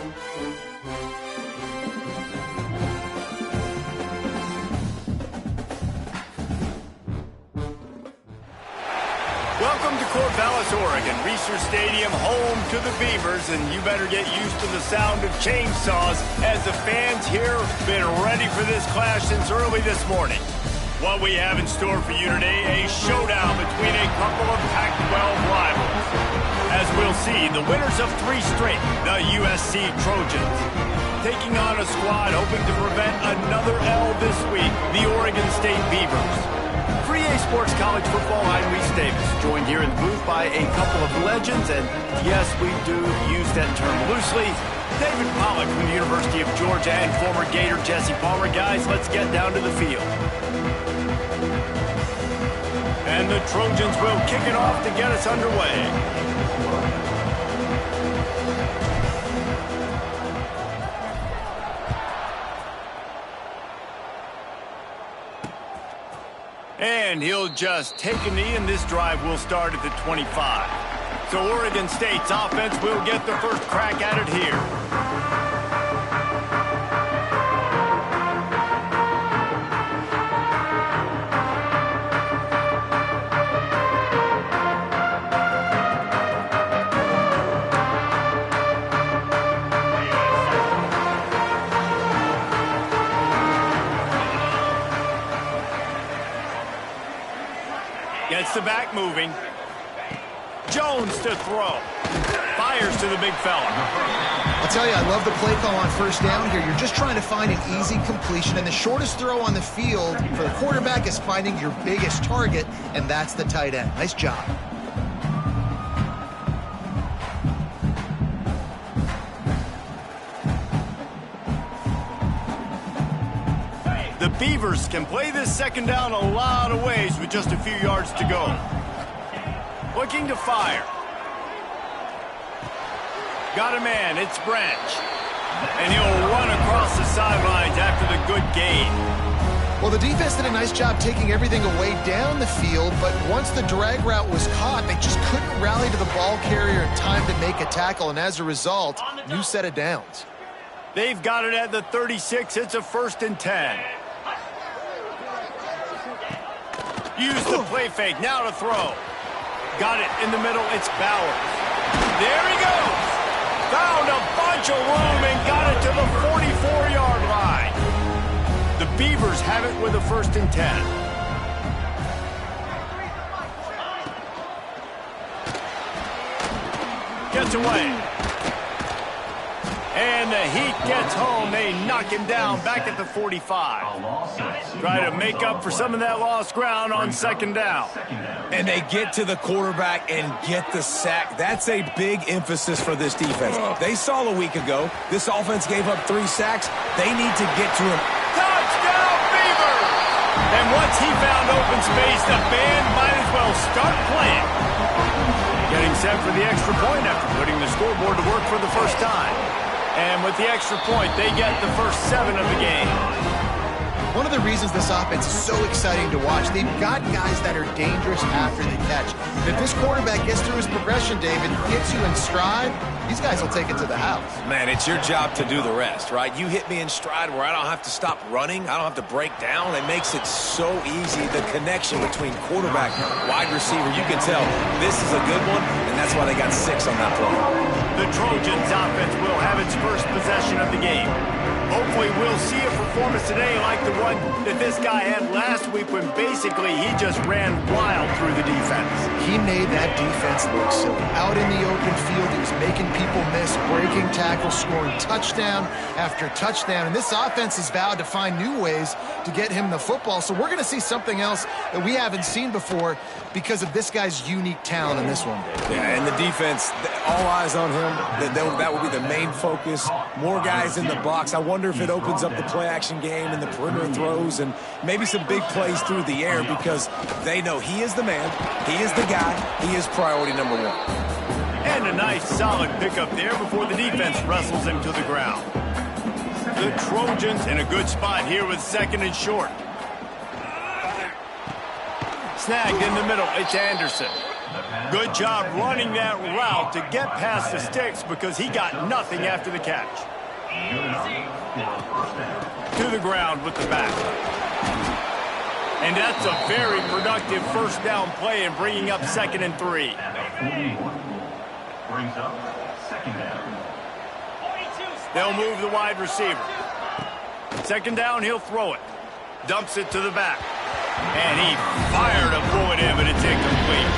Welcome to Corvallis, Oregon, Research Stadium, home to the Beavers, and you better get used to the sound of chainsaws as the fans here have been ready for this clash since early this morning. What we have in store for you today, a showdown between a couple of Pac-12 rivals. As we'll see, the winners of 3 straight, the USC Trojans, taking on a squad hoping to prevent another L this week, the Oregon State Beavers. For EA Sports College Football, I'm Reese Davis, joined here in the booth by a couple of legends, and yes, we do use that term loosely. David Pollack from the University of Georgia and former Gator Jesse Palmer. Guys, let's get down to the field. And the Trojans will kick it off to get us underway. And he'll just take a knee, and this drive will start at the 25. So Oregon State's offense will get the first crack at it here. Gets the back moving. Jones to throw. Fires to the big fella. I'll tell you, I love the play call on first down here. You're just trying to find an easy completion, and the shortest throw on the field for the quarterback is finding your biggest target, and that's the tight end. Nice job. The Beavers can play this second down a lot of ways with just a few yards to go. Looking to fire. Got a man, it's Branch. And he'll run across the sidelines after the good gain. Well, the defense did a nice job taking everything away down the field, but once the drag route was caught, they just couldn't rally to the ball carrier in time to make a tackle, and as a result, new set of downs. They've got it at the 36. It's a 1st and 10. Use the play fake, now to throw. Got it in the middle, it's Bowers. There he goes. Found a bunch of room and got it to the 44-yard line. The Beavers have it with a 1st and 10. Gets away. And the Heat gets home. They knock him down back at the 45. Try to make up for some of that lost ground on second down. And they get to the quarterback and get the sack. That's a big emphasis for this defense. They saw a week ago, this offense gave up 3 sacks. They need to get to him. Touchdown, Beavers! And once he found open space, the band might as well start playing. Getting set for the extra point after putting the scoreboard to work for the first time. And with the extra point, they get the first 7 of the game. One of the reasons this offense is so exciting to watch, they've got guys that are dangerous after the catch. If this quarterback gets through his progression, David, gets you in stride, these guys will take it to the house. Man, it's your job to do the rest, right? You hit me in stride where I don't have to stop running. I don't have to break down. It makes it so easy, the connection between quarterback and wide receiver. You can tell this is a good one, and that's why they got 6 on that play. The Trojans offense will have its first possession of the game. Hopefully we'll see a performance today like the one that this guy had last week when basically he just ran wild through the defense. He made that defense look silly. Out in the open field, he was making people miss, breaking tackles, scoring touchdown after touchdown. And this offense has vowed to find new ways to get him the football. So we're going to see something else that we haven't seen before because of this guy's unique talent in this one. Yeah, and the defense, all eyes on him. That will be the main focus. More guys in the box. I wonder if it opens up the play-action game and the perimeter throws and maybe some big plays through the air because they know he is the man, he is the guy, he is priority number 1. And a nice solid pickup there before the defense wrestles him to the ground. The Trojans in a good spot here with 2nd and short. Snagged in the middle, it's Anderson. Good job running that route to get past the sticks because he got nothing after the catch. To the ground with the back. And that's a very productive first down play and bringing up 2nd and 3. Brings up 2nd down. They'll move the wide receiver. 2nd down, he'll throw it. Dumps it to the back. And he fired a bullet in, but it's incomplete.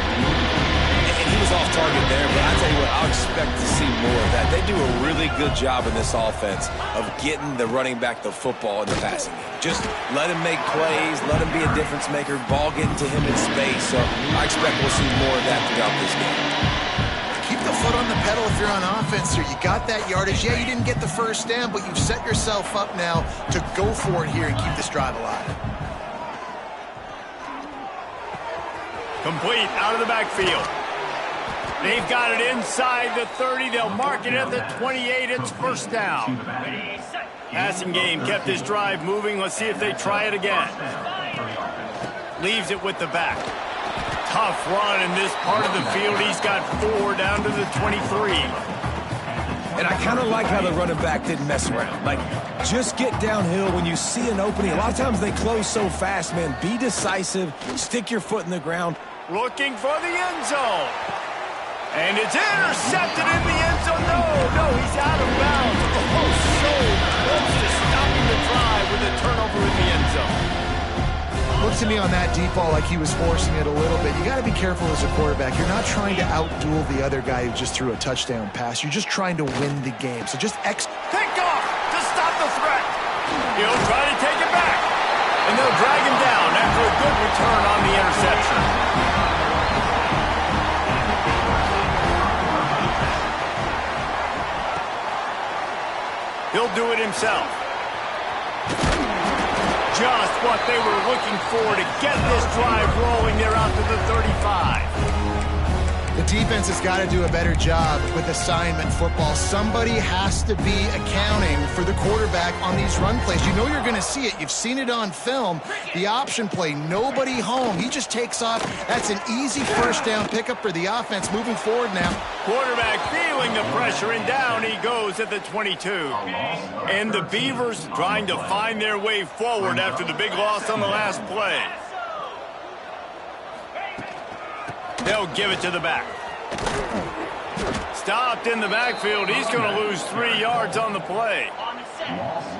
And he was off target there, but I tell you what, I'll expect to see more of that. They do a really good job in this offense of getting the running back the football in the passing game. Just let him make plays, let him be a difference maker, ball getting to him in space. So I expect we'll see more of that throughout this game. Keep the foot on the pedal if you're on offense here. You got that yardage. Yeah, you didn't get the first down, but you've set yourself up now to go for it here and keep this drive alive. Complete out of the backfield. They've got it inside the 30. They'll mark it at the 28. It's first down. Passing game kept this drive moving. Let's see if they try it again. Leaves it with the back. Tough run in this part of the field. He's got 4 down to the 23. And I kind of like how the running back didn't mess around. Like, just get downhill when you see an opening. A lot of times they close so fast, man. Be decisive. Stick your foot in the ground. Looking for the end zone. And it's intercepted in the end zone. No, he's out of bounds. Oh, so close to stopping the drive with a turnover in the end zone. Looked to me on that deep ball like he was forcing it a little bit. You got to be careful as a quarterback. You're not trying to outduel the other guy who just threw a touchdown pass. You're just trying to win the game. So just picked off to stop the threat. He'll try to take it back. And they'll drag him down after a good return on the interception. He'll do it himself. Just what they were looking for to get this drive rolling. They're out to the 35. The defense has got to do a better job with assignment football. Somebody has to be accounting for the quarterback on these run plays. You know you're going to see it. You've seen it on film. The option play, nobody home. He just takes off. That's an easy first down pickup for the offense moving forward now. Quarterback feeling the pressure, and down he goes at the 22. And the Beavers trying to find their way forward after the big loss on the last play. They'll give it to the back. Stopped in the backfield. He's going to lose 3 yards on the play.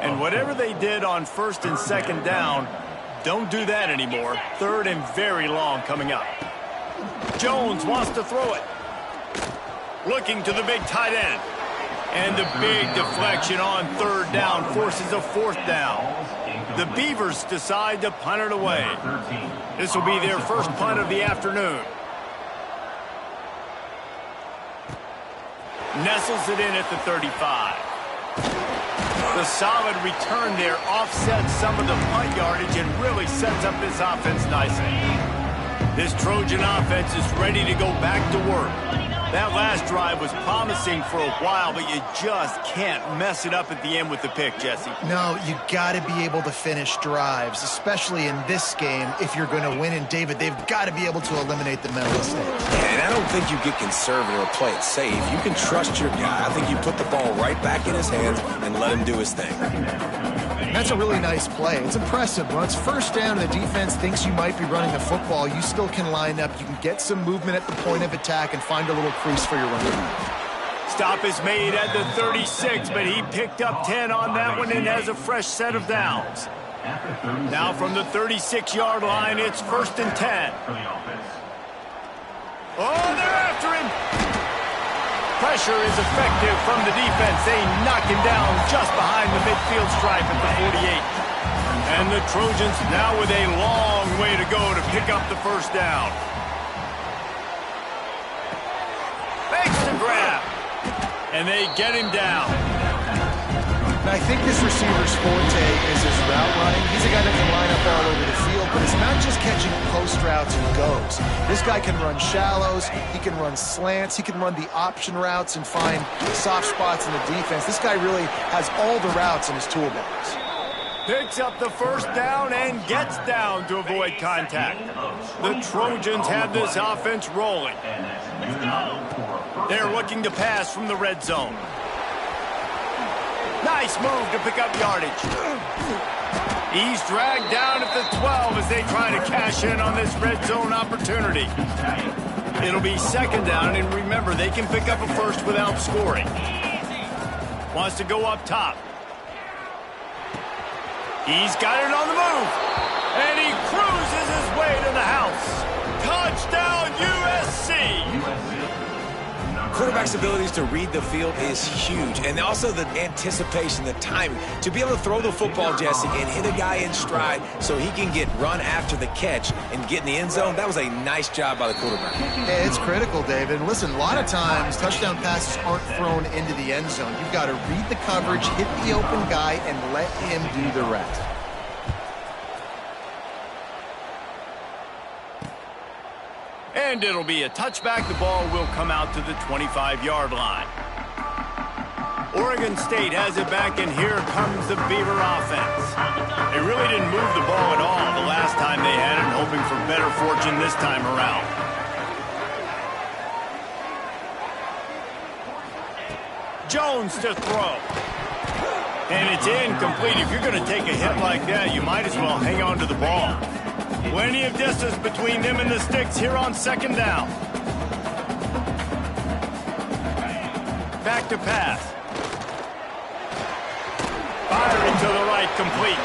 And whatever they did on 1st and 2nd down, don't do that anymore. 3rd and very long coming up. Jones wants to throw it. Looking to the big tight end. And the big deflection on 3rd down forces a 4th down. The Beavers decide to punt it away. This will be their first punt of the afternoon. Nestles it in at the 35. The solid return there offsets some of the punt yardage and really sets up this offense nicely. This Trojan offense is ready to go back to work. That last drive was promising for a while, but you just can't mess it up at the end with the pick, Jesse. No, you got to be able to finish drives, especially in this game if you're going to win. And, David, they've got to be able to eliminate the mental mistakes. And I don't think you get conservative or play it safe. You can trust your guy. I think you put the ball right back in his hands and let him do his thing. That's a really nice play. It's impressive. When it's first down and the defense thinks you might be running the football, you still can line up. You can get some movement at the point of attack and find a little crease for your running back. Stop is made at the 36, but he picked up 10 on that one and has a fresh set of downs. Now from the 36-yard line, it's 1st and 10. Oh, they're after him. Pressure is effective from the defense. They knock him down just behind the midfield stripe at the 48. And the Trojans now with a long way to go to pick up the first down. Makes the grab. And they get him down. And I think this receiver's forte is his route running. He's a guy that can line up all over the field, but it's not just catching post routes and goes. This guy can run shallows, he can run slants, he can run the option routes and find soft spots in the defense. This guy really has all the routes in his toolbox. Picks up the first down and gets down to avoid contact. The Trojans have this offense rolling. They're looking to pass from the red zone. Nice move to pick up yardage. He's dragged down at the 12 as they try to cash in on this red zone opportunity. It'll be second down, and remember, they can pick up a first without scoring. Wants to go up top. He's got it on the move, and he cruises his way to the house. Touchdown, USC! Quarterback's abilities to read the field is huge, and also the anticipation, the timing. To be able to throw the football, Jesse, and hit a guy in stride so he can get run after the catch and get in the end zone, that was a nice job by the quarterback. Yeah, it's critical, David. And listen, a lot of times touchdown passes aren't thrown into the end zone. You've got to read the coverage, hit the open guy, and let him do the rest. And it'll be a touchback. The ball will come out to the 25-yard line. Oregon State has it back, and here comes the Beaver offense. They really didn't move the ball at all the last time they had it, hoping for better fortune this time around. Jones to throw. And it's incomplete. If you're going to take a hit like that, you might as well hang on to the ball. Plenty of distance between them and the sticks here on second down. Back to pass. Firing to the right, complete.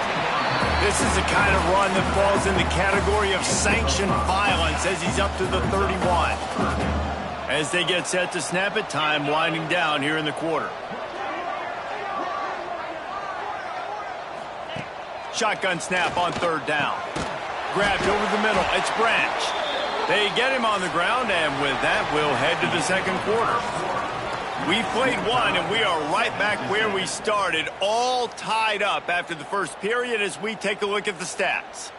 This is the kind of run that falls in the category of sanctioned violence as he's up to the 31. As they get set to snap it, time winding down here in the quarter. Shotgun snap on third down. Grabbed over the middle. It's Branch. They get him on the ground, and with that, we'll head to the second quarter. We played one, and we are right back where we started, all tied up after the first period as we take a look at the stats.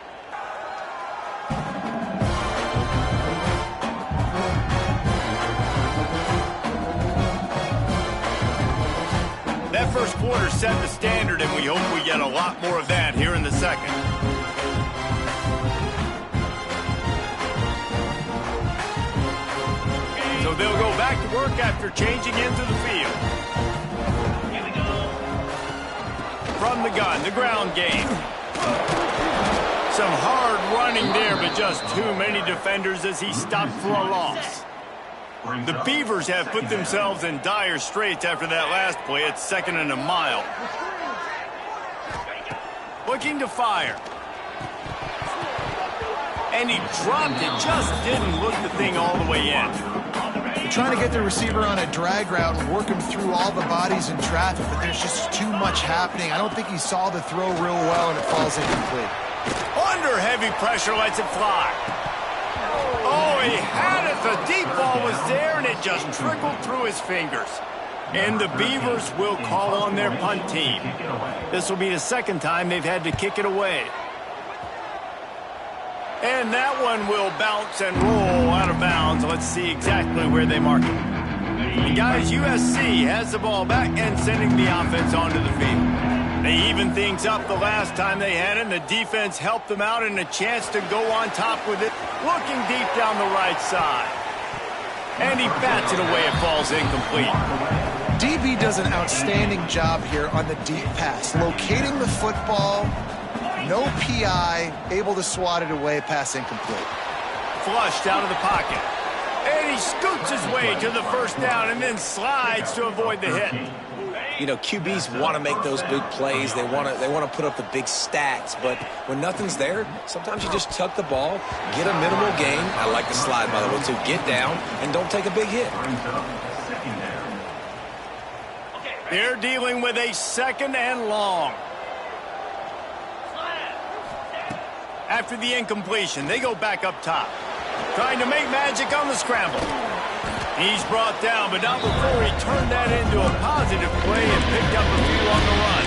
That first quarter set the standard, and we hope we get a lot more of that here in the second. So they'll go back to work after changing into the field. From the gun, the ground game. Some hard running there, but just too many defenders as he stopped for a loss. The Beavers have put themselves in dire straits after that last play. It's second and a mile. Looking to fire. And he dropped it, just didn't look the thing all the way in. Trying to get the receiver on a drag route and work him through all the bodies in traffic, but there's just too much happening. I don't think he saw the throw real well, and it falls incomplete. Under heavy pressure, lets it fly. Oh, he had it. The deep ball was there, and it just trickled through his fingers. And the Beavers will call on their punt team. This will be the second time they've had to kick it away. And that one will bounce and roll out of bounds. Let's see exactly where they mark it. And guys, USC has the ball back and sending the offense onto the field. They evened things up the last time they had it, and the defense helped them out and a chance to go on top with it. Looking deep down the right side. And he bats it away. It falls incomplete. DB does an outstanding job here on the deep pass. Locating the football, no PI, able to swat it away, pass incomplete. Flushed out of the pocket. And he scoots his way to the first down and then slides to avoid the hit. You know, QBs want to make those big plays. They want to put up the big stats. But when nothing's there, sometimes you just tuck the ball, get a minimal gain. I like the slide, by the way, to get down and don't take a big hit. They're dealing with a second and long. After the incompletion, they go back up top. Trying to make magic on the scramble. He's brought down, but not before he turned that into a positive play and picked up a few on the run.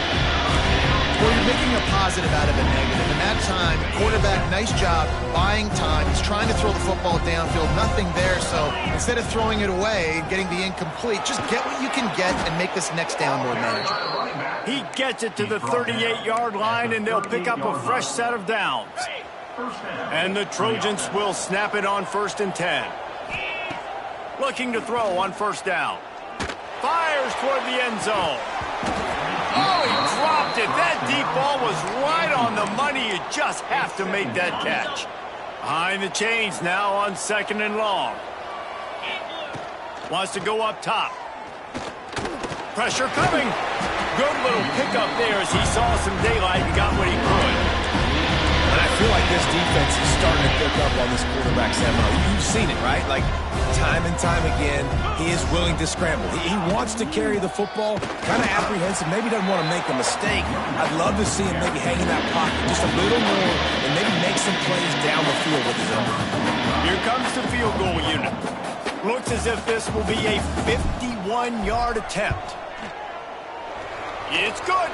Well, you're making a positive out of a negative. And that time, quarterback, nice job, buying time. He's trying to throw the football downfield. Nothing there, so instead of throwing it away and getting the incomplete, just get what you can get and make this next down more manageable. He gets it to the 38-yard line, and they'll pick up a fresh set of downs. And the Trojans will snap it on 1st and 10. Looking to throw on 1st down. Fires toward the end zone. Oh, he dropped it. That deep ball was right on the money. You just have to make that catch. Behind the chains now on 2nd and long. Wants to go up top. Pressure coming. Good little pickup there as he saw some daylight and got what he could. And I feel like this defense is starting to pick up on this quarterback seminar. You've seen it, right? Like, time and time again, he is willing to scramble. He wants to carry the football, kind of apprehensive, maybe doesn't want to make a mistake. I'd love to see him maybe hang in that pocket just a little more and maybe make some plays down the field with his own. Here comes the field goal unit. Looks as if this will be a 51-yard attempt. It's good.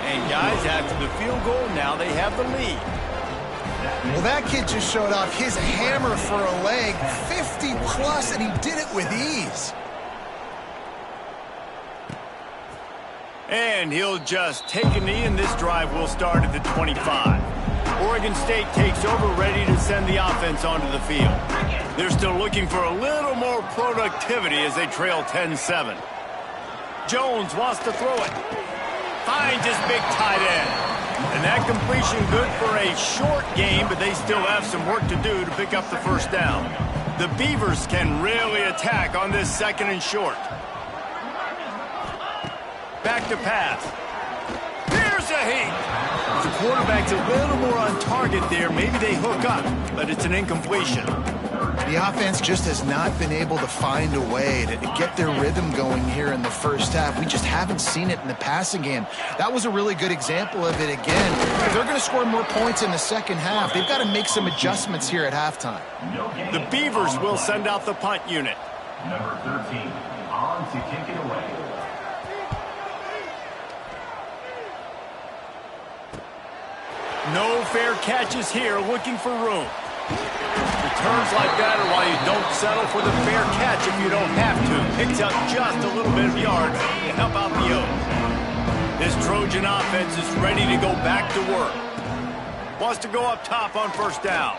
And guys, after the field goal, now they have the lead. Well, that kid just showed off his hammer for a leg, 50-plus, and he did it with ease. And he'll just take a knee, and this drive will start at the 25. Oregon State takes over, ready to send the offense onto the field. They're still looking for a little more productivity as they trail 10-7. Jones wants to throw it. Finds his big tight end. And that completion good for a short game, but they still have some work to do to pick up the 1st down. The Beavers can really attack on this 2nd and short. Back to pass. Here's a heat. The quarterback's a little more on target there. Maybe they hook up, but it's an incompletion. The offense just has not been able to find a way to get their rhythm going here in the 1st half. We just haven't seen it in the passing game. That was a really good example of it again. If they're going to score more points in the 2nd half, they've got to make some adjustments here at halftime. The Beavers will send out the punt unit. Number 13, on to kick it away. No fair catches here, looking for room. Returns like that are why you don't settle for the fair catch if you don't have to. Picks up just a little bit of yards to help out the Oaks. This Trojan offense is ready to go back to work. Wants to go up top on 1st down.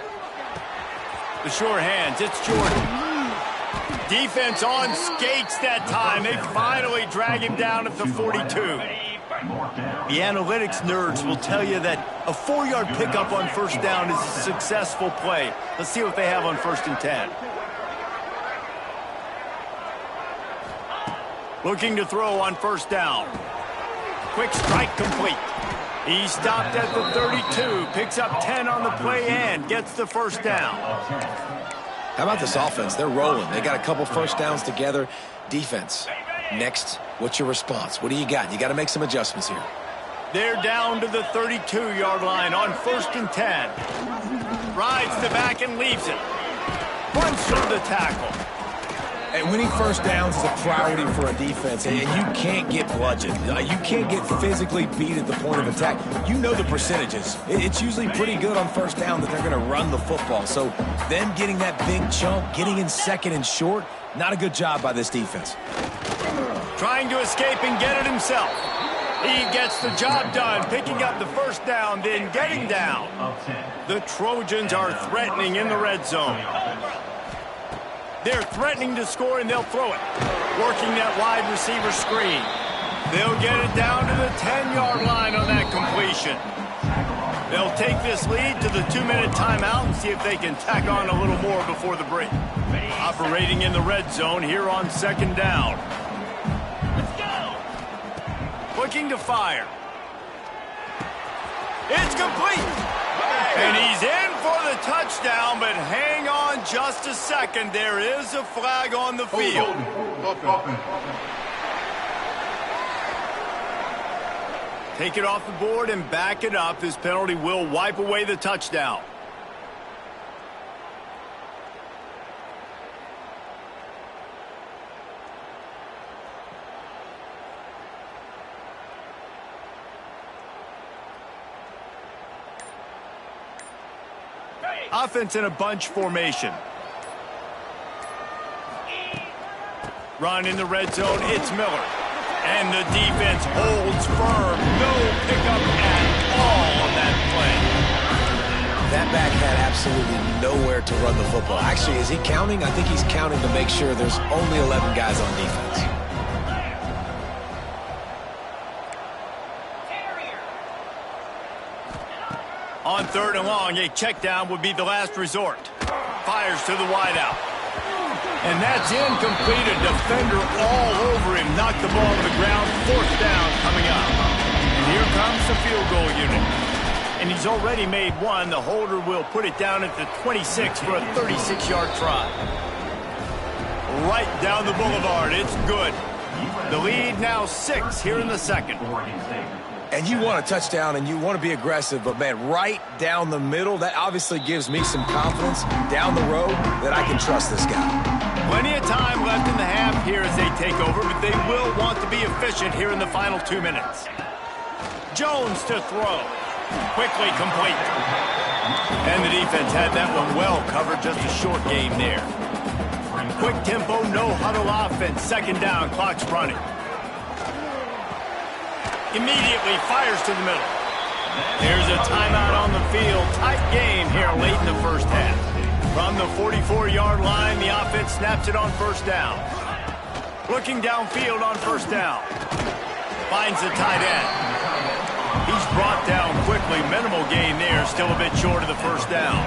The short hands, it's Jordan. Defense on skates that time. They finally drag him down at the 42. The analytics nerds will tell you that a 4-yard pickup on 1st down is a successful play. Let's see what they have on 1st and 10. Looking to throw on 1st down. Quick strike complete. He stopped at the 32, picks up 10 on the play and gets the 1st down. How about this offense? They're rolling. They got a couple 1st downs together. Defense. Next, what's your response? What do you got? You got to make some adjustments here. They're down to the 32-yard line on 1st and 10. Rides the back and leaves it. Runs through the tackle. And winning 1st downs is a priority for a defense, and you can't get bludgeoned. You can't get physically beat at the point of attack. You know the percentages. It's usually pretty good on 1st down that they're going to run the football. So them getting that big chunk, getting in 2nd and short, not a good job by this defense. Trying to escape and get it himself. He gets the job done, picking up the 1st down, then getting down. The Trojans are threatening in the red zone. They're threatening to score, and they'll throw it. Working that wide receiver screen. They'll get it down to the 10-yard line on that completion. They'll take this lead to the 2-minute timeout and see if they can tack on a little more before the break. Operating in the red zone here on 2nd down. Looking to fire. It's complete. And he's in for the touchdown, but hang on just a second. There is a flag on the field. Take it off the board and back it up. This penalty will wipe away the touchdown. Offense in a bunch formation. Run in the red zone. It's Miller. And the defense holds firm. No pickup at all on that play. That back had absolutely nowhere to run the football. Actually, is he counting? I think he's counting to make sure there's only 11 guys on defense. On 3rd and long, a check down would be the last resort. Fires to the wideout. And that's incomplete. A defender all over him. Knocked the ball to the ground. 4th down coming up. And here comes the field goal unit. And he's already made one. The holder will put it down at the 26 for a 36-yard try. Right down the boulevard. It's good. The lead now 6 here in the second. And you want a touchdown and you want to be aggressive, but, man, right down the middle, that obviously gives me some confidence down the road that I can trust this guy. Plenty of time left in the half here as they take over, but they will want to be efficient here in the final 2 minutes. Jones to throw. Quickly complete. And the defense had that one well covered, just a short game there. Quick tempo, no huddle offense. 2nd down, clock's running. Immediately fires to the middle. There's a timeout on the field. Tight game here late in the first half. From the 44-yard line, the offense snaps it on 1st down. Looking downfield on 1st down. Finds the tight end. He's brought down quickly. Minimal gain there. Still a bit short of the 1st down.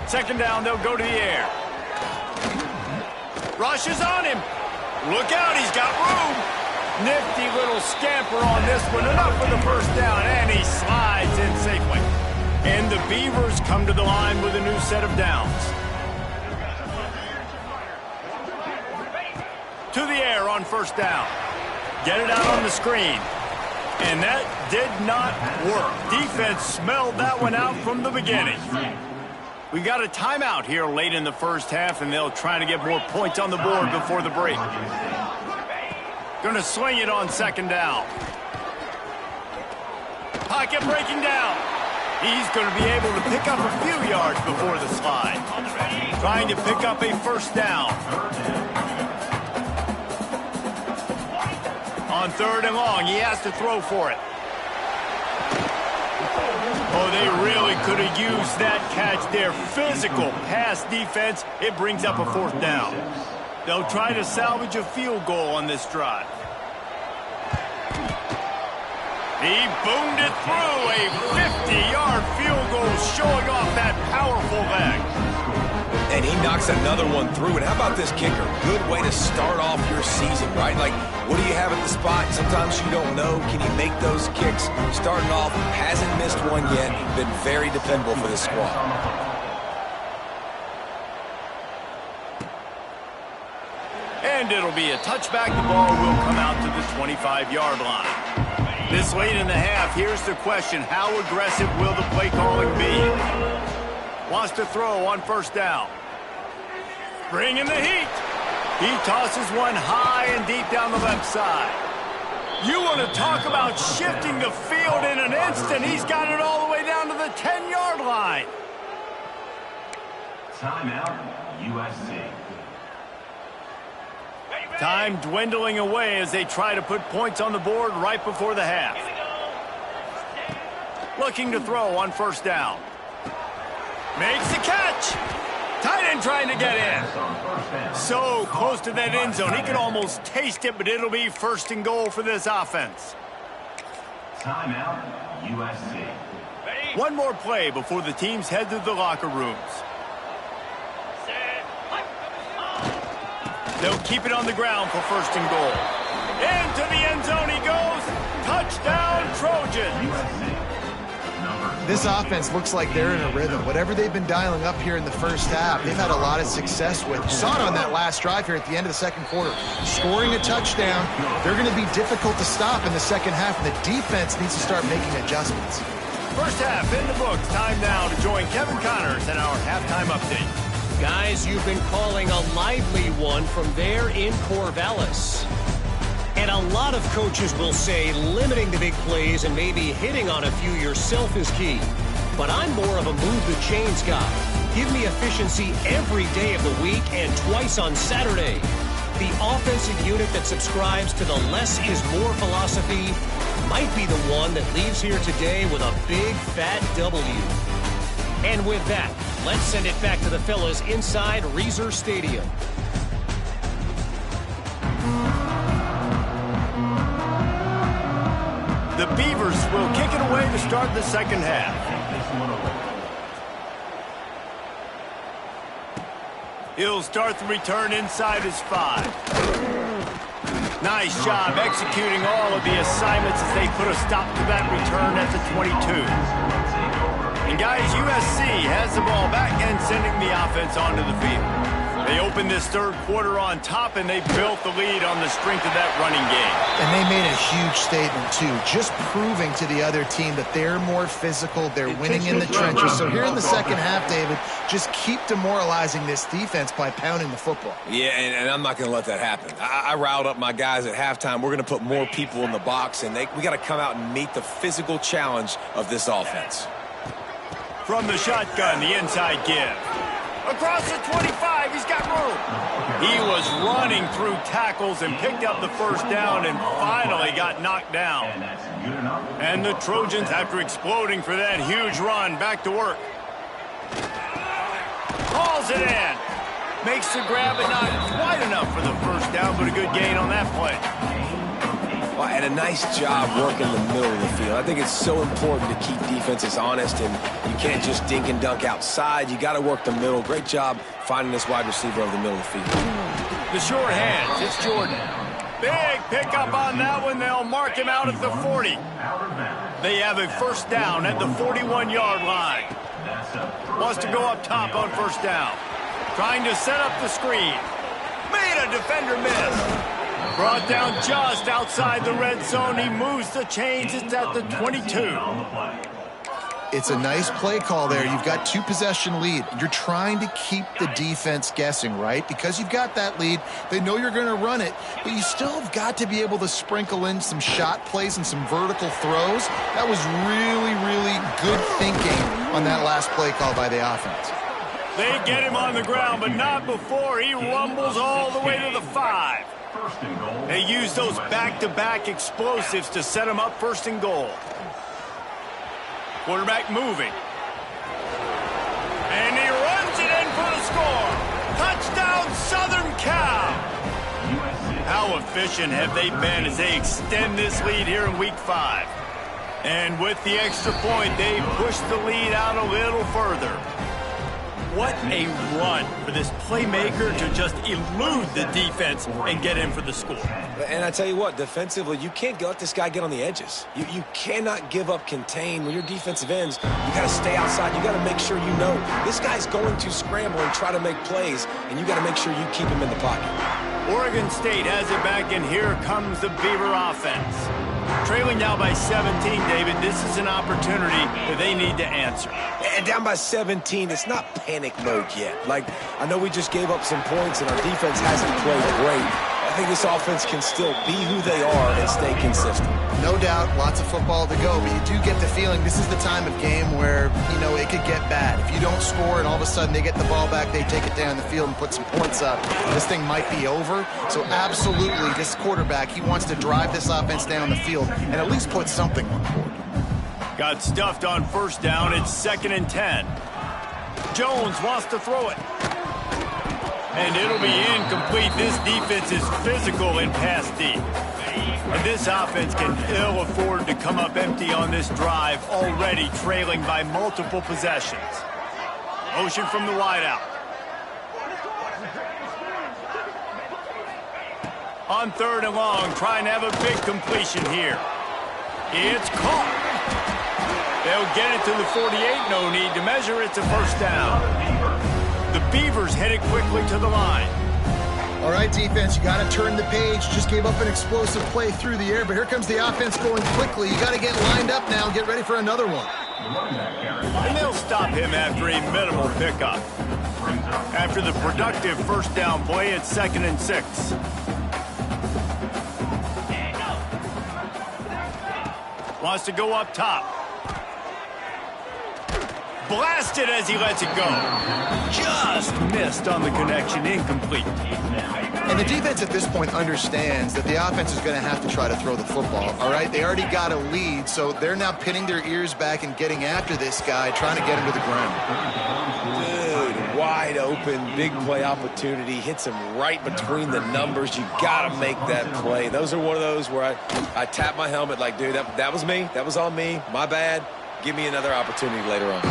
2nd down, they'll go to the air. Rushes on him. Look out, he's got room. Nifty little scamper on this one. Enough for the 1st down, and he slides in safely. And the Beavers come to the line with a new set of downs. To the air on 1st down. Get it out on the screen. And that did not work. Defense smelled that one out from the beginning. We got a timeout here late in the first half, and they'll try to get more points on the board before the break. Going to swing it on 2nd down. Pocket breaking down. He's going to be able to pick up a few yards before the slide. Trying to pick up a 1st down. On 3rd and long, he has to throw for it. Oh, they really could have used that catch there. Physical pass defense. It brings up a 4th down. They'll try to salvage a field goal on this drive. He boomed it through. A 50-yard field goal showing off that powerful leg. And he knocks another one through. And how about this kicker? Good way to start off your season, right? Like, what do you have at the spot? Sometimes you don't know. Can he make those kicks? Starting off, hasn't missed one yet. Been very dependable for this squad. And it'll be a touchback. The ball will come out to the 25-yard line. This late in the half, here's the question. How aggressive will the play calling be? Wants to throw on 1st down. Bringing the heat. He tosses one high and deep down the left side. You want to talk about shifting the field in an instant. He's got it all the way down to the 10-yard line. Timeout, USC. Time dwindling away as they try to put points on the board right before the half. Looking to throw on 1st down. Makes the catch. Tight end trying to get in. So close to that end zone. He can almost taste it, but it'll be 1st and goal for this offense. Timeout, USC. One more play before the teams head to the locker rooms. They'll keep it on the ground for 1st and goal. Into the end zone he goes. Touchdown, Trojans. This offense looks like they're in a rhythm. Whatever they've been dialing up here in the first half, they've had a lot of success with. You saw it on that last drive here at the end of the 2nd quarter. Scoring a touchdown, they're going to be difficult to stop in the 2nd half, and the defense needs to start making adjustments. First half in the books. Time now to join Kevin Connors in our halftime update. Guys, you've been calling a lively one from there in Corvallis. And a lot of coaches will say limiting the big plays and maybe hitting on a few yourself is key. But I'm more of a move the chains guy. Give me efficiency every day of the week and twice on Saturday. The offensive unit that subscribes to the less is more philosophy might be the one that leaves here today with a big fat W. And with that, let's send it back to the fellas inside Reser Stadium. The Beavers will kick it away to start the second half. He'll start the return inside his 5. Nice job executing all of the assignments as they put a stop to that return at the 22. And guys, USC has the ball back and sending the offense onto the field. They opened this third quarter on top, and they built the lead on the strength of that running game. And they made a huge statement, too, just proving to the other team that they're more physical, they're winning in the trenches. So here in the second half, David, just keep demoralizing this defense by pounding the football. Yeah, and I'm not going to let that happen. I riled up my guys at halftime. We're going to put more people in the box, and we got to come out and meet the physical challenge of this offense. From the shotgun, the inside give. Across the 25, he's got room. He was running through tackles and picked up the first down and finally got knocked down. And the Trojans, after exploding for that huge run, back to work. Hauls it in. Makes the grab, but not quite enough for the first down, but a good gain on that play. Well, and a nice job working the middle of the field. I think it's so important to keep defenses honest, and you can't just dink and dunk outside. You got to work the middle. Great job finding this wide receiver over the middle of the field. The short hands, it's Jordan. Big pickup on that one. They'll mark him out at the 40. They have a first down at the 41-yard line. Wants to go up top on first down. Trying to set up the screen. Made a defender miss. Brought down just outside the red zone. He moves the chains. It's at the 22. It's a nice play call there. You've got 2-possession lead. You're trying to keep the defense guessing, right? Because you've got that lead. They know you're going to run it, but you still have got to be able to sprinkle in some shot plays and some vertical throws. That was really, really good thinking on that last play call by the offense. They get him on the ground, but not before he rumbles all the way to the 5. They use those back-to-back explosives to set him up first and goal. Quarterback moving. And he runs it in for the score. Touchdown, Southern Cal. How efficient have they been as they extend this lead here in Week 5? And with the extra point, they push the lead out a little further. What a run for this playmaker to just elude the defense and get in for the score. And I tell you what, defensively, you can't let this guy get on the edges. You cannot give up contain. When you're defensive ends, you got to stay outside. You got to make sure you know this guy's going to scramble and try to make plays, and you got to make sure you keep him in the pocket. Oregon State has it back, and here comes the Beaver offense. Trailing now by 17, David, this is an opportunity that they need to answer. And down by 17, it's not panic mode yet. Like, I know we just gave up some points, and our defense hasn't played great. I think this offense can still be who they are and stay consistent. No doubt, lots of football to go, but you do get the feeling this is the time of game where, you know, it could get bad. If you don't score and all of a sudden they get the ball back, they take it down the field and put some points up, this thing might be over. So absolutely, this quarterback, he wants to drive this offense down the field and at least put something on the board. Got stuffed on first down. It's 2nd and 10. Jones wants to throw it. And it'll be incomplete. This defense is physical and pass deep. And this offense can ill afford to come up empty on this drive, already trailing by multiple possessions. Motion from the wideout. On 3rd and long, trying to have a big completion here. It's caught. They'll get it to the 48. No need to measure. It's a first down. The Beavers headed quickly to the line. All right, defense, you got to turn the page. Just gave up an explosive play through the air, but here comes the offense going quickly. You got to get lined up now and get ready for another one. And they'll stop him after a minimal pickup. After the productive first down play, it's 2nd and 6. Wants to go up top. Blasted as he lets it go. Just missed on the connection, incomplete. And the defense at this point understands that the offense is going to have to try to throw the football, all right? They already got a lead, so they're now pinning their ears back and getting after this guy, trying to get him to the ground. Dude, wide open, big play opportunity. Hits him right between the numbers. You got to make that play. Those are one of those where I tap my helmet like, dude, that was me. That was on me. My bad. Give me another opportunity later on.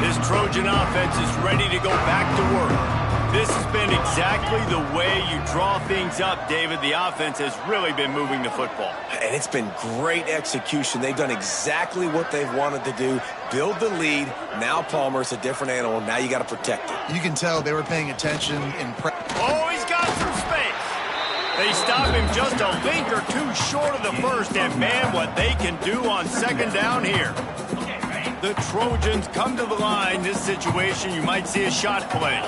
This Trojan offense is ready to go back to work. This has been exactly the way you draw things up, David. The offense has really been moving the football. And it's been great execution. They've done exactly what they've wanted to do. Build the lead. Now Palmer's a different animal. Now you got to protect it. You can tell they were paying attention in Oh, he's got some space. They stop him just a link or two short of the first. And, man, what they can do on second down here. The Trojans come to the line. This situation, you might see a shot play.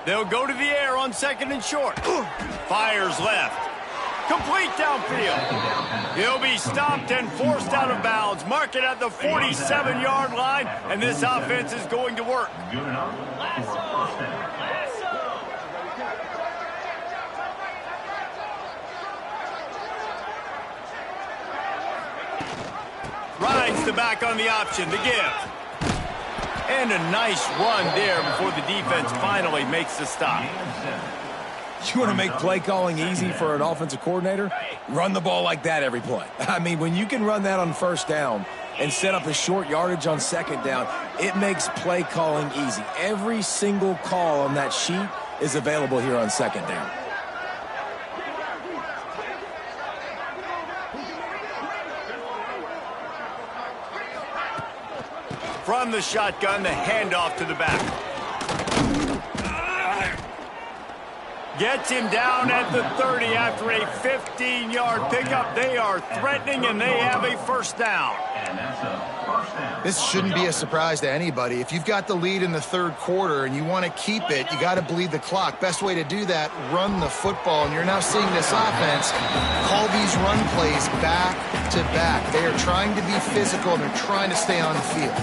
They'll go to the air on second and short. Fires left. Complete downfield. He'll be stopped and forced out of bounds. Mark it at the 47-yard line, and this offense is going to work. Rides the back on the option, the give. And a nice run there before the defense finally makes the stop. You want to make play calling easy for an offensive coordinator? Run the ball like that every play. I mean, when you can run that on first down and set up a short yardage on second down, it makes play calling easy. Every single call on that sheet is available here on second down. From the shotgun, the handoff to the back. Gets him down at the 30 after a 15-yard pickup. They are threatening, and they have a first down. This shouldn't be a surprise to anybody. If you've got the lead in the third quarter and you want to keep it, you got to bleed the clock. Best way to do that, run the football. And you're now seeing this offense call these run plays back to back. They are trying to be physical, and they're trying to stay on the field.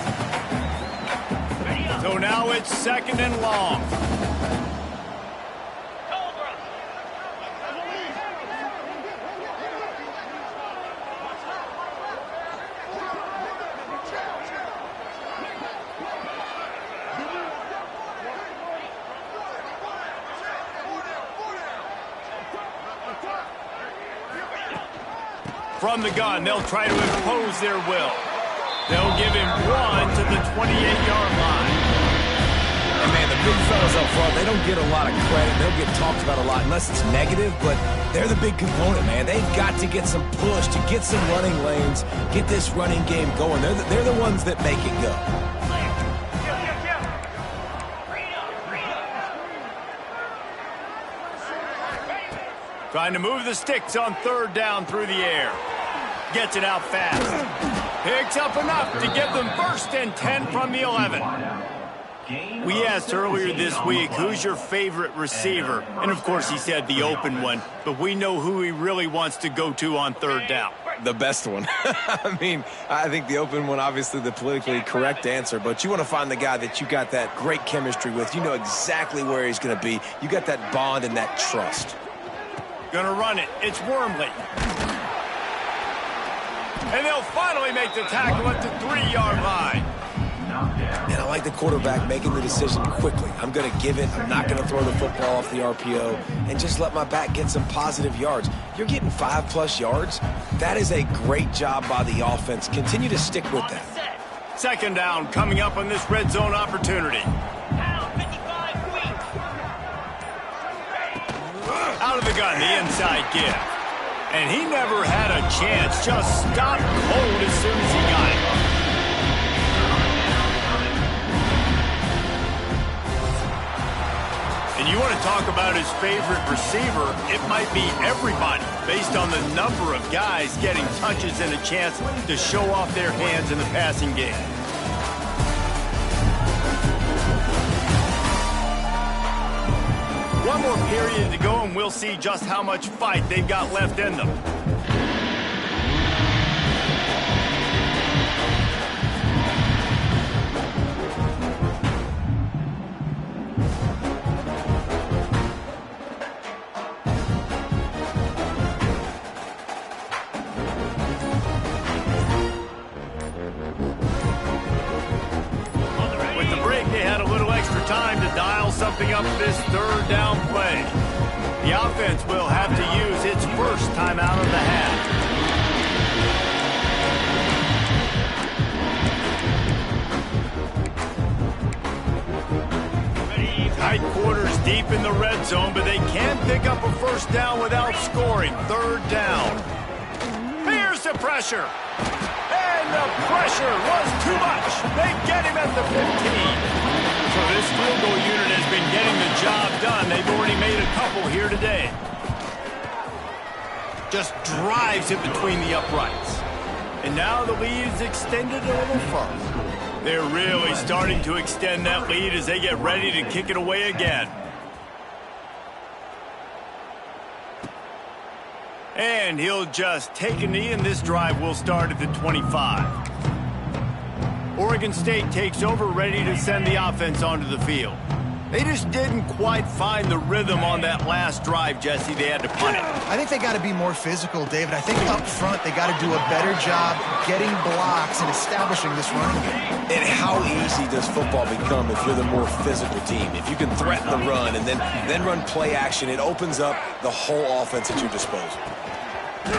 So now it's second and long. From the gun, they'll try to impose their will. They'll give him one to the 28-yard line. And, man, the big fellas up front, they don't get a lot of credit. They'll get talked about a lot unless it's negative, but they're the big component, man. They've got to get some push, to get some running lanes, get this running game going. They're the ones that make it go. Trying to move the sticks on third down through the air. Gets it out fast. Picks up enough to give them first and 10 from the 11. We asked earlier this week, who's your favorite receiver? And, of course, he said the open one. But we know who he really wants to go to on third down. The best one. I mean, I think the open one, obviously the politically correct answer, but you want to find the guy that you got that great chemistry with. You know exactly where he's going to be. You got that bond and that trust. Gonna run it. It's Wormley. And they'll finally make the tackle at the 3-yard line. And I like the quarterback making the decision quickly. I'm going to give it. I'm not going to throw the football off the RPO and just let my back get some positive yards. You're getting 5+ yards. That is a great job by the offense. Continue to stick with that. Second down coming up on this red zone opportunity. Out of the gun, the inside give. And he never had a chance. Just stopped cold as soon as he got it. And you want to talk about his favorite receiver, it might be everybody, based on the number of guys getting touches and a chance to show off their hands in the passing game. One more period to go, and we'll see just how much fight they've got left in them. something up this third down play. The offense will have to use its first timeout of the half. Tight quarters deep in the red zone, but they can't pick up a first down without scoring. Third down. Here's the pressure. And the pressure was too much. They get him at the 15. So this field goal unit has been getting the job done. They've already made a couple here today. Just drives it between the uprights. And now the lead is extended a little further. They're really starting to extend that lead as they get ready to kick it away again. And he'll just take a knee, and this drive will start at the 25. Oregon State takes over, ready to send the offense onto the field. They just didn't quite find the rhythm on that last drive, Jesse. They had to punt it. I think they got to be more physical, David. I think up front they got to do a better job getting blocks and establishing this running game. And how easy does football become if you're the more physical team? If you can threaten the run and then run play action, it opens up the whole offense at your disposal.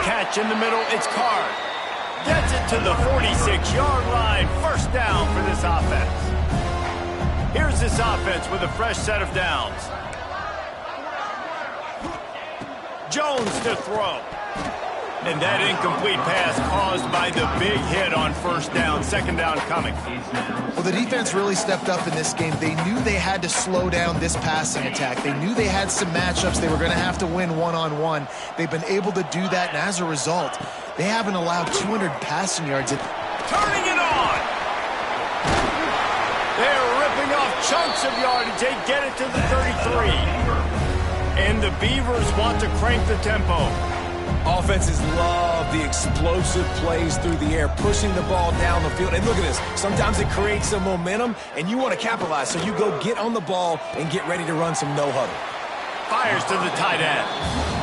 Catch in the middle, it's Card. Gets it to the 46-yard line. First down for this offense. Here's this offense with a fresh set of downs. Jones to throw. And that incomplete pass caused by the big hit on first down. Second down coming. Well, the defense really stepped up in this game. They knew they had to slow down this passing attack. They knew they had some matchups they were going to have to win one-on-one. They've been able to do that, and as a result, they haven't allowed 200 passing yards. Turning it on! They're ripping off chunks of yardage. They get it to the 33. And the Beavers want to crank the tempo. Offenses love the explosive plays through the air, pushing the ball down the field. And look at this. Sometimes it creates some momentum, and you want to capitalize. So you go get on the ball and get ready to run some no-huddle. Fires to the tight end.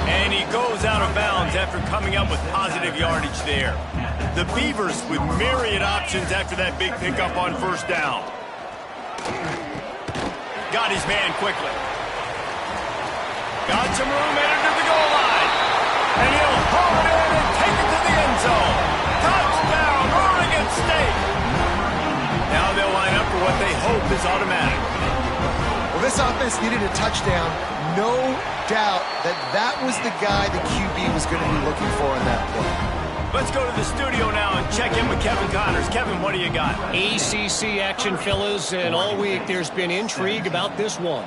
And he goes out of bounds after coming up with positive yardage there. The Beavers with myriad options after that big pickup on first down. Got his man quickly. Got some room headed to the goal line. And he'll haul it in and take it to the end zone. Touchdown, Oregon State. Now they'll line up for what they hope is automatic. Well, this offense needed a touchdown. No doubt that was the guy the QB was going to be looking for in that play. Let's go to the studio now and check in with Kevin Connors. Kevin, what do you got? ACC action, fellas, and all week there's been intrigue about this one.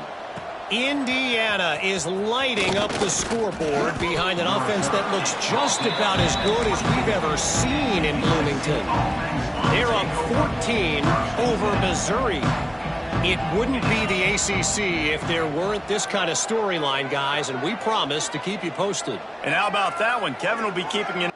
Indiana is lighting up the scoreboard behind an offense that looks just about as good as we've ever seen in Bloomington. They're up 14 over Missouri. It wouldn't be the ACC if there weren't this kind of storyline, guys, and we promise to keep you posted. And how about that one? Kevin will be keeping you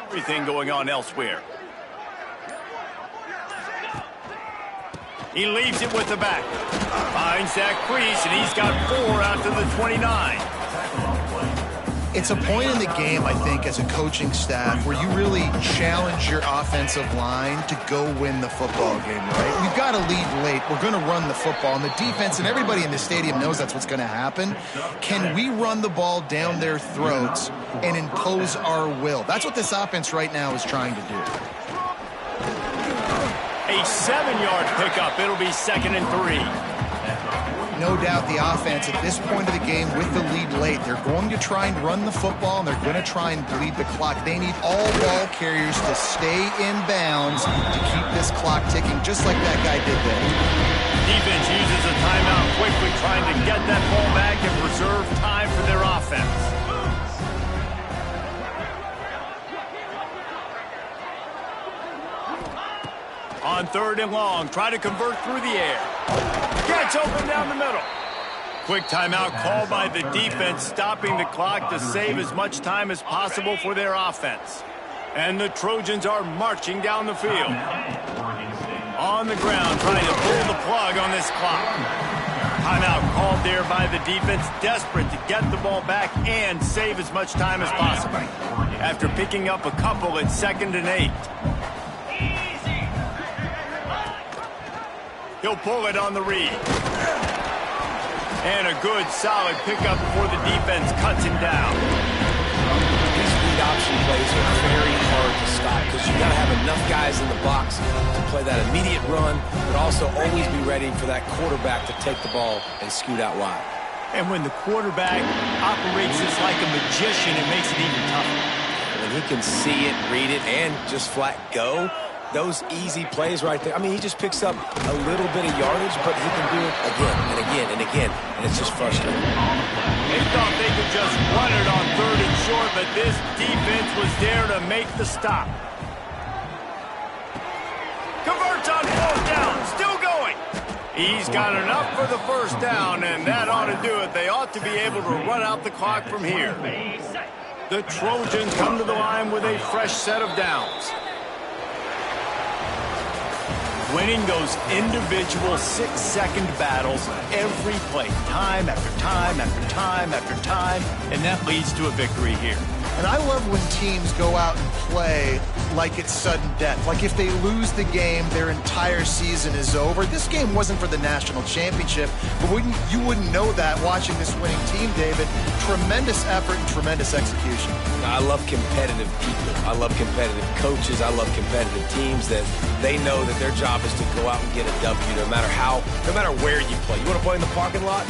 Everything going on elsewhere. He leaves it with the back. Finds that crease, and he's got 4 out to the 29. It's a point in the game, I think, as a coaching staff where you really challenge your offensive line to go win the football game, right? We've got to lead late. We're going to run the football. And the defense and everybody in the stadium knows that's what's going to happen. Can we run the ball down their throats and impose our will? That's what this offense right now is trying to do. A 7-yard pickup. It'll be 2nd and 3. No doubt the offense at this point of the game with the lead late, they're going to try and run the football, and they're going to try and bleed the clock. They need all ball carriers to stay in bounds to keep this clock ticking, just like that guy did there. Defense uses a timeout quickly, trying to get that ball back and preserve time for their offense. On 3rd and long, try to convert through the air. Gets open down the middle. Quick timeout called by the defense, stopping the clock to save as much time as possible for their offense. And the Trojans are marching down the field. On the ground, trying to pull the plug on this clock. Timeout called there by the defense, desperate to get the ball back and save as much time as possible. After picking up a couple at 2nd and 8. He'll pull it on the read. And a good, solid pickup before the defense cuts him down. These read option plays are very hard to stop because you got to have enough guys in the box to play that immediate run, but also always be ready for that quarterback to take the ball and scoot out wide. And when the quarterback operates this like a magician, it makes it even tougher. When he can see it, read it, and just flat go, those easy plays right there. I mean, he just picks up a little bit of yardage, but he can do it again and again and again, and it's just frustrating. They thought they could just run it on 3rd and short, but this defense was there to make the stop. Converts on 4th down, still going. He's got enough for the 1st down, and that ought to do it. They ought to be able to run out the clock from here. The Trojans come to the line with a fresh set of downs. Winning those individual 6-second battles every play, time after time after time after time, and that leads to a victory here. And I love when teams go out and play like it's sudden death. Like if they lose the game, their entire season is over. This game wasn't for the national championship, but you wouldn't know that watching this winning team, David. Tremendous effort and tremendous execution. I love competitive people. I love competitive coaches. I love competitive teams that they know that their job is to go out and get a W no matter where you play. You want to play in the parking lot?